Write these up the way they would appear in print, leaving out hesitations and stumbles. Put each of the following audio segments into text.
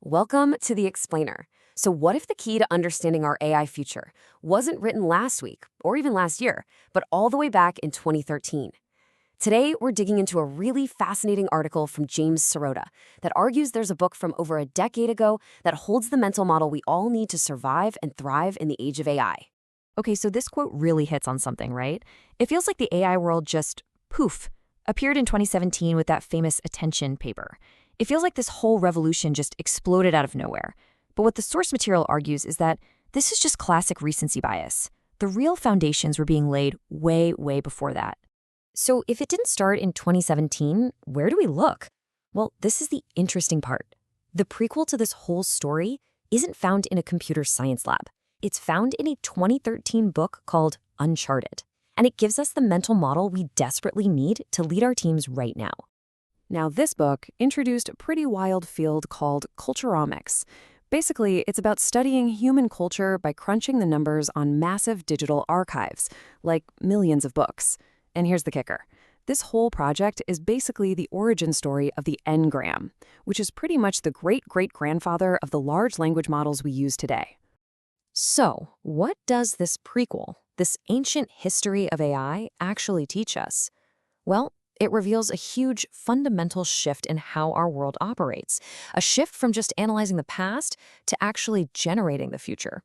Welcome to The Explainer. So what if the key to understanding our AI future wasn't written last week or even last year, but all the way back in 2013? Today, we're digging into a really fascinating article from James Sirota that argues there's a book from over a decade ago that holds the mental model we all need to survive and thrive in the age of AI. Okay, so this quote really hits on something, right? It feels like the AI world just, poof, appeared in 2017 with that famous attention paper. It feels like this whole revolution just exploded out of nowhere. But what the source material argues is that this is just classic recency bias. The real foundations were being laid way, way before that. So if it didn't start in 2017, where do we look? Well, this is the interesting part. The prequel to this whole story isn't found in a computer science lab. It's found in a 2013 book called Uncharted, and it gives us the mental model we desperately need to lead our teams right now. Now, this book introduced a pretty wild field called culturomics. Basically, it's about studying human culture by crunching the numbers on massive digital archives, like millions of books. And here's the kicker. This whole project is basically the origin story of the Ngram, which is pretty much the great-great-grandfather of the large language models we use today. So, what does this prequel, this ancient history of AI, actually teach us? Well, it reveals a huge fundamental shift in how our world operates, a shift from just analyzing the past to actually generating the future.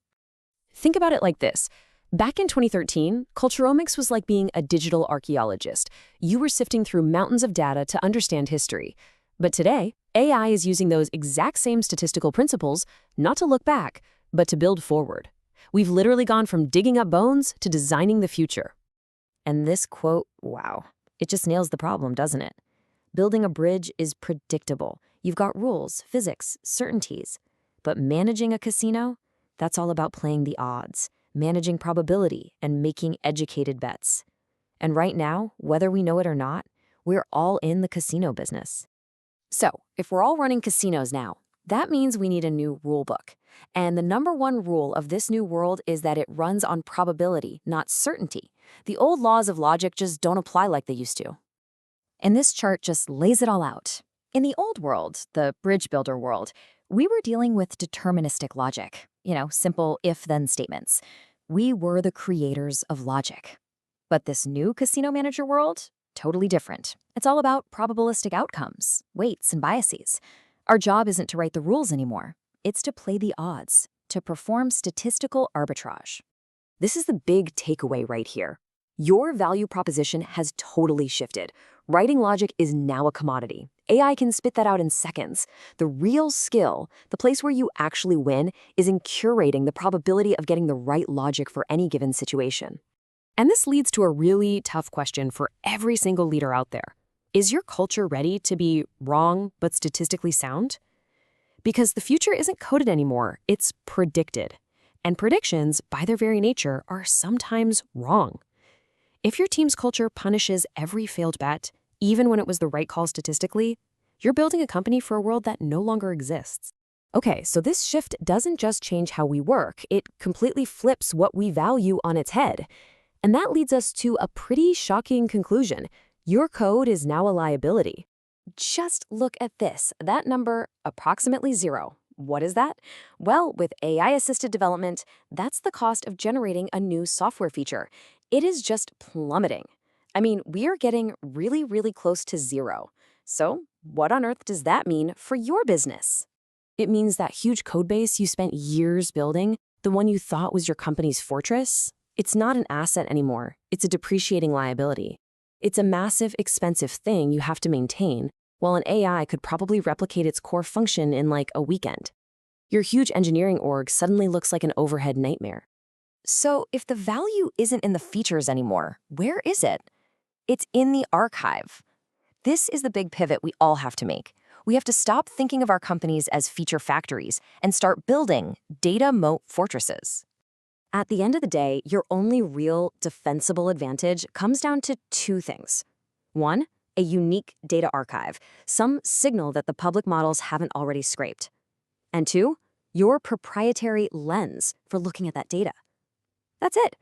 Think about it like this. Back in 2013, culturomics was like being a digital archaeologist. You were sifting through mountains of data to understand history. But today, AI is using those exact same statistical principles not to look back, but to build forward. We've literally gone from digging up bones to designing the future. And this quote, wow. It just nails the problem, doesn't it? Building a bridge is predictable. You've got rules, physics, certainties. But managing a casino, that's all about playing the odds, managing probability, and making educated bets. And right now, whether we know it or not, we're all in the casino business. So, if we're all running casinos now, that means we need a new rule book. And the number one rule of this new world is that it runs on probability, not certainty. The old laws of logic just don't apply like they used to. And this chart just lays it all out. In the old world, the bridge builder world, we were dealing with deterministic logic, simple if-then statements. We were the creators of logic. But this new casino manager world, totally different. It's all about probabilistic outcomes, weights, and biases. Our job isn't to write the rules anymore. It's to play the odds, to perform statistical arbitrage. This is the big takeaway right here. Your value proposition has totally shifted. Writing logic is now a commodity. AI can spit that out in seconds. The real skill, the place where you actually win, is in curating the probability of getting the right logic for any given situation. And this leads to a really tough question for every single leader out there. Is your culture ready to be wrong but statistically sound? Because the future isn't coded anymore, it's predicted. And predictions, by their very nature, are sometimes wrong. If your team's culture punishes every failed bet, even when it was the right call statistically, you're building a company for a world that no longer exists. Okay, so this shift doesn't just change how we work, it completely flips what we value on its head. And that leads us to a pretty shocking conclusion. Your code is now a liability. Just look at this, that number, approximately 0. What is that? Well, with AI-assisted development, that's the cost of generating a new software feature. It is just plummeting. I mean, we are getting really, really close to 0. So, what on earth does that mean for your business? It means that huge code base you spent years building, the one you thought was your company's fortress, it's not an asset anymore. It's a depreciating liability. It's a massive, expensive thing you have to maintain, while an AI could probably replicate its core function in like a weekend. Your huge engineering org suddenly looks like an overhead nightmare. So if the value isn't in the features anymore, where is it? It's in the archive. This is the big pivot we all have to make. We have to stop thinking of our companies as feature factories and start building data moat fortresses. At the end of the day, your only real defensible advantage comes down to two things. One, a unique data archive, some signal that the public models haven't already scraped. And two, your proprietary lens for looking at that data. That's it.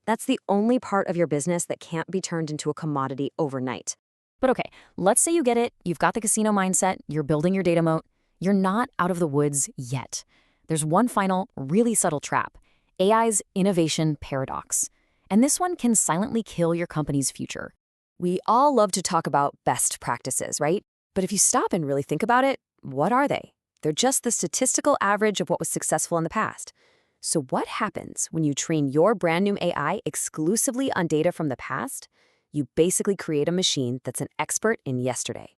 That's the only part of your business that can't be turned into a commodity overnight. But okay, let's say you get it, you've got the casino mindset, you're building your data moat, you're not out of the woods yet. There's one final, really subtle trap: AI's innovation paradox. And this one can silently kill your company's future. We all love to talk about best practices, right? But if you stop and really think about it, what are they? They're just the statistical average of what was successful in the past. So what happens when you train your brand new AI exclusively on data from the past? You basically create a machine that's an expert in yesterday.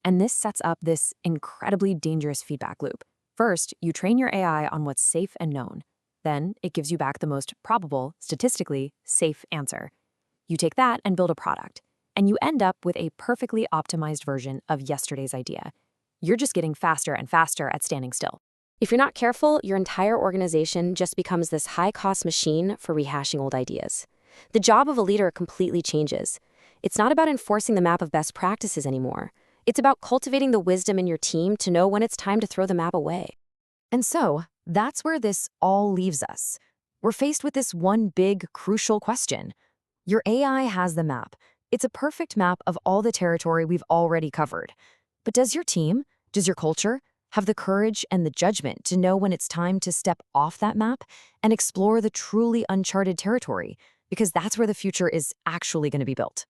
And this sets up this incredibly dangerous feedback loop. First, you train your AI on what's safe and known. Then it gives you back the most probable, statistically safe answer. You take that and build a product, and you end up with a perfectly optimized version of yesterday's idea. You're just getting faster and faster at standing still. If you're not careful, your entire organization just becomes this high-cost machine for rehashing old ideas. The job of a leader completely changes. It's not about enforcing the map of best practices anymore. It's about cultivating the wisdom in your team to know when it's time to throw the map away. And so, that's where this all leaves us. We're faced with this one big, crucial question. Your AI has the map. It's a perfect map of all the territory we've already covered. But does your team, does your culture, have the courage and the judgment to know when it's time to step off that map and explore the truly uncharted territory? Because that's where the future is actually going to be built.